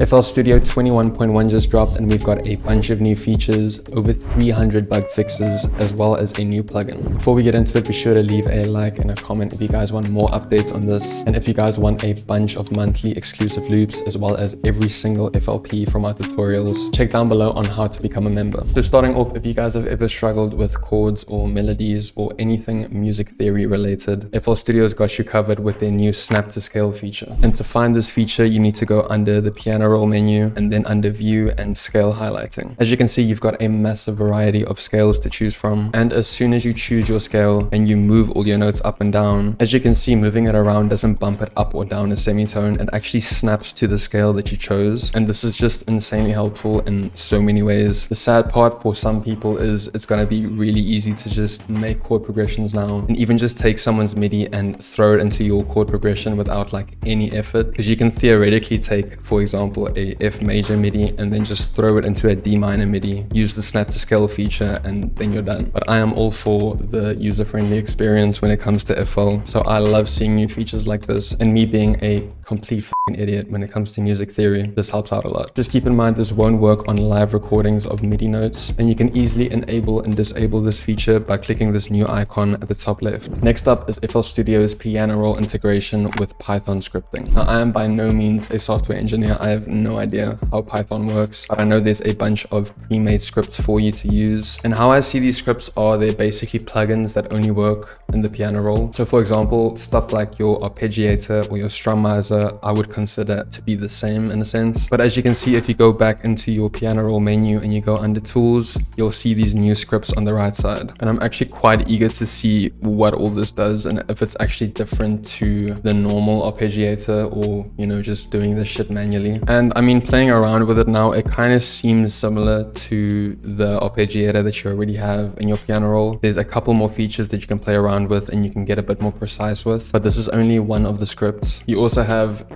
FL Studio 21.1 just dropped and we've got a bunch of new features, over 300 bug fixes, as well as a new plugin. Before we get into it, be sure to leave a like and a comment if you guys want more updates on this, and if you guys want a bunch of monthly exclusive loops, as well as every single FLP from our tutorials, check down below on how to become a member. So starting off, if you guys have ever struggled with chords or melodies or anything music theory related, FL Studio's got you covered with their new snap to scale feature. And to find this feature, you need to go under the piano roll menu and then under view and scale highlighting. As you can see, you've got a massive variety of scales to choose from, and as soon as you choose your scale and you move all your notes up and down, as you can see, moving it around doesn't bump it up or down a semitone. It actually snaps to the scale that you chose, and this is just insanely helpful in so many ways. The sad part for some people is it's going to be really easy to just make chord progressions now, and even just take someone's MIDI and throw it into your chord progression without like any effort, because you can theoretically take, for example, a F major MIDI and then just throw it into a D minor MIDI, use the snap to scale feature, and then you're done. But I am all for the user-friendly experience when it comes to FL, so I love seeing new features like this, and me being a complete idiot when it comes to music theory, this helps out a lot. Just keep in mind this won't work on live recordings of MIDI notes, and you can easily enable and disable this feature by clicking this new icon at the top left. Next up is FL Studio's piano roll integration with Python scripting. Now, I am by no means a software engineer. I have no idea how Python works, but I know there's a bunch of pre-made scripts for you to use, and how I see these scripts are they're basically plugins that only work in the piano roll. So for example, stuff like your arpeggiator or your strummizer, I would consider to be the same in a sense. But as you can see, if you go back into your piano roll menu and you go under tools, you'll see these new scripts on the right side, and I'm actually quite eager to see what all this does and if it's actually different to the normal arpeggiator, or you know, just doing this shit manually. And I mean, playing around with it now, it kind of seems similar to the arpeggiator that you already have in your piano roll. There's a couple more features that you can play around with and you can get a bit more precise with, but this is only one of the scripts. You also have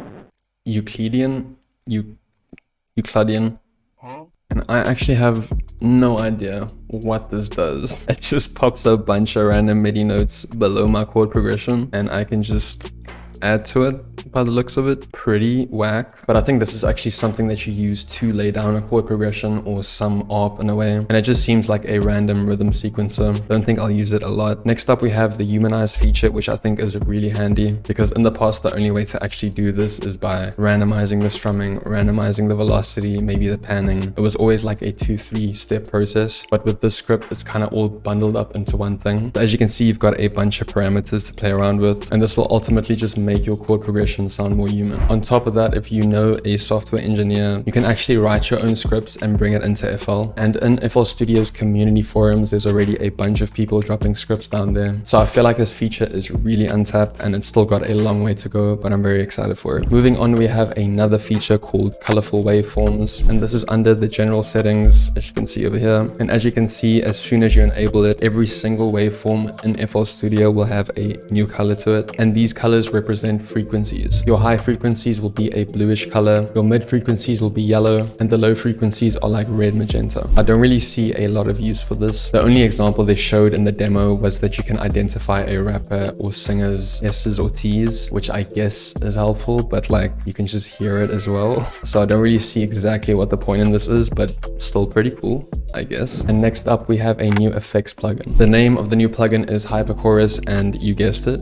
Euclidean, and I actually have no idea what this does. It just pops a bunch of random MIDI notes below my chord progression, and I can just add to it. By the looks of it, pretty whack, but I think this is actually something that you use to lay down a chord progression or some ARP in a way, and it just seems like a random rhythm sequencer. Don't think I'll use it a lot. Next up, we have the humanize feature, which I think is really handy, because in the past the only way to actually do this is by randomizing the strumming, randomizing the velocity, maybe the panning. It was always like a 2-3 step process, but with this script it's kind of all bundled up into one thing. As you can see, you've got a bunch of parameters to play around with, and this will ultimately just make your chord progression sound more human. On top of that, if you know a software engineer, you can actually write your own scripts and bring it into FL. And in FL Studio's community forums, there's already a bunch of people dropping scripts down there. So I feel like this feature is really untapped and it's still got a long way to go, but I'm very excited for it. Moving on, we have another feature called colorful waveforms, and this is under the general settings, as you can see over here. And as you can see, as soon as you enable it, every single waveform in FL Studio will have a new color to it, and these colors represent frequencies. Your high frequencies will be a bluish color, your mid frequencies will be yellow, and the low frequencies are like red magenta. I don't really see a lot of use for this. The only example they showed in the demo was that you can identify a rapper or singer's S's or T's, which I guess is helpful, but like you can just hear it as well. So I don't really see exactly what the point in this is, but still pretty cool, I guess. And next up, we have a new effects plugin. The name of the new plugin is Hyperchorus, and you guessed it,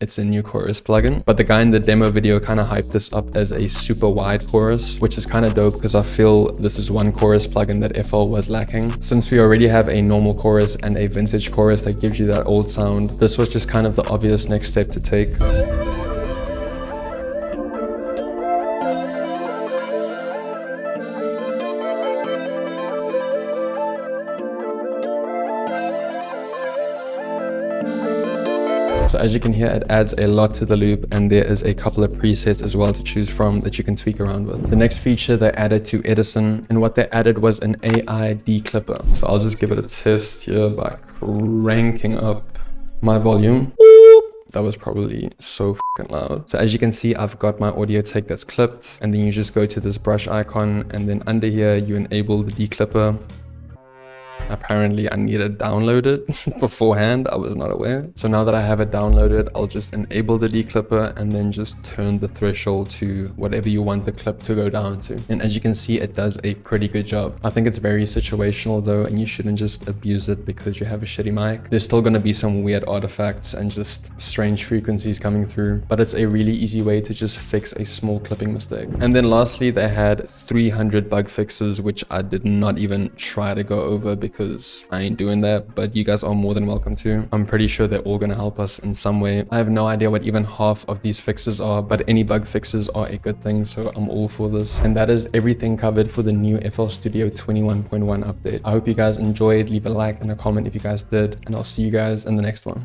it's a new chorus plugin, but the guy in the demo video kind of hyped this up as a super wide chorus, which is kind of dope because I feel this is one chorus plugin that FL was lacking. Since we already have a normal chorus and a vintage chorus that gives you that old sound, this was just kind of the obvious next step to take. So as you can hear, it adds a lot to the loop, and there is a couple of presets as well to choose from that you can tweak around with. The next feature they added to Edison, and what they added was an AI declipper. So I'll just give it a test here by cranking up my volume. That was probably so fucking loud. So as you can see, I've got my audio take that's clipped, and then you just go to this brush icon, and then under here you enable the declipper. apparently I need to download it beforehand. I was not aware. So now that I have it downloaded, I'll just enable the declipper and then just turn the threshold to whatever you want the clip to go down to. And as you can see, it does a pretty good job. I think it's very situational though, and you shouldn't just abuse it because you have a shitty mic. There's still going to be some weird artifacts and just strange frequencies coming through, but it's a really easy way to just fix a small clipping mistake. And then lastly, they had 300 bug fixes, which I did not even try to go over because I ain't doing that, but you guys are more than welcome to. I'm pretty sure they're all going to help us in some way. I have no idea what even half of these fixes are, but any bug fixes are a good thing, so I'm all for this. And that is everything covered for the new FL Studio 21.1 update. I hope you guys enjoyed. Leave a like and a comment if you guys did, and I'll see you guys in the next one.